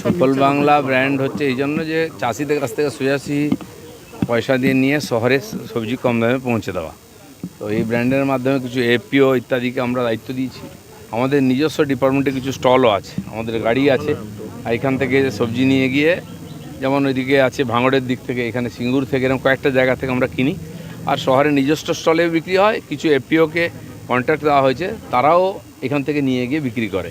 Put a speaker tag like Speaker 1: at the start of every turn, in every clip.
Speaker 1: সুফল বাংলা ব্র্যান্ড হচ্ছে এই জন্য যে চাষিদের কাছ থেকে সোজাসুজি পয়সা দিয়ে নিয়ে শহরে সবজি কম দামে পৌঁছে দেওয়া। তো এই ব্র্যান্ডের মাধ্যমে কিছু এপিও ইত্যাদিকে আমরা দায়িত্ব দিয়েছি। আমাদের নিজস্ব ডিপার্টমেন্টে কিছু স্টলও আছে, আমাদের গাড়ি আছে। আর এখান থেকে সবজি নিয়ে গিয়ে যেমন ওইদিকে আছে ভাঙড়ের দিক থেকে, এখানে সিঙ্গুর থেকে, এরকম কয়েকটা জায়গা থেকে আমরা কিনি। আর শহরে নিজস্ব স্টলে বিক্রি হয়, কিছু এপিওকে কন্ট্রাক্ট দেওয়া হয়েছে, তারাও এখান থেকে নিয়ে গিয়ে বিক্রি করে।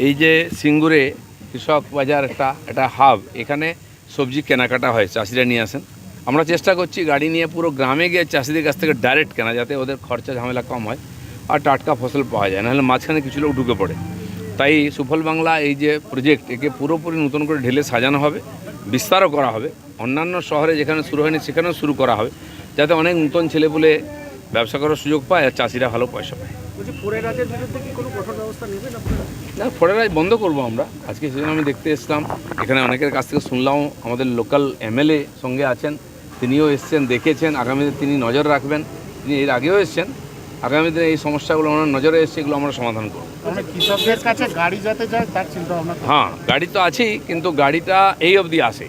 Speaker 1: এই যে সিঙ্গুরে কৃষক বাজার একটা হাব, এখানে সবজি কেনাকাটা হয়, চাষিরা নিয়ে আসেন। আমরা চেষ্টা করছি গাড়ি নিয়ে পুরো গ্রামে গিয়ে চাষিদের কাছ থেকে ডাইরেক্ট কেনা, যাতে ওদের খরচা ঝামেলা কম হয় আর টাটকা ফসল পাওয়া যায়, নাহলে মাঝখানে কিছু লোক ঢুকে পড়ে। তাই সুফল বাংলা এই যে প্রজেক্ট, একে পুরোপুরি নতুন করে ঢেলে সাজানো হবে, বিস্তারও করা হবে। অন্যান্য শহরে যেখানে শুরু হয়নি সেখানেও শুরু করা হবে, যাতে অনেক নতুন ছেলেপুলে ব্যবসা করার সুযোগ পায় আর চাষিরা ভালো পয়সা পায়। না, ফোড়েরাজ বন্ধ করবো আমরা আজকে, সেজন্য আমি দেখতে এসলাম। এখানে অনেকের কাছ থেকে শুনলাম, আমাদের লোকাল এমএলএ সঙ্গে আছেন, তিনিও এসছেন, দেখেছেন। আগামীতে তিনি নজর রাখবেন, তিনি এর আগেও এসছেন। আগামী দিনে এই সমস্যাগুলো ওনার নজরে এসছে, এগুলো আমরা সমাধান করব।
Speaker 2: কৃষকদের কাছে গাড়ি যাতে যায় তার চিন্তা ভাবনা।
Speaker 1: হ্যাঁ, গাড়ি তো আছেই, কিন্তু গাড়িটা এই অবধি আসে।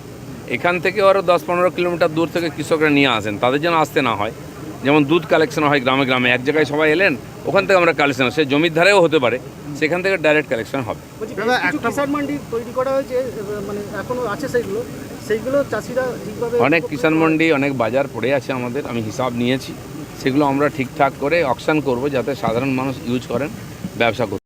Speaker 1: এখান থেকে আরও 10-15 কিলোমিটার দূর থেকে কৃষকরা নিয়ে আসেন, তাদের যেন আসতে না হয়। যেমন দুধ কালেকশন হয় গ্রামে গ্রামে, এক জায়গায় সবাই এলেন, ওখান থেকে আমরা কালেকশন, সে জমির ধারেও হতে পারে, সেখান থেকে ডাইরেক্ট কালেকশন হবে।
Speaker 3: কিষাণ মান্ডি তৈরি করা হয়েছে, মানে এখনো আছে সেইগুলো চাষিরা ঠিকভাবে।
Speaker 1: অনেক কিষাণ মন্ডি, অনেক বাজার পড়ে আছে আমাদের, আমি হিসাব নিয়েছি। সেগুলো আমরা ঠিকঠাক করে অকশন করব, যাতে সাধারণ মানুষ ইউজ করেন, ব্যবসা করুন।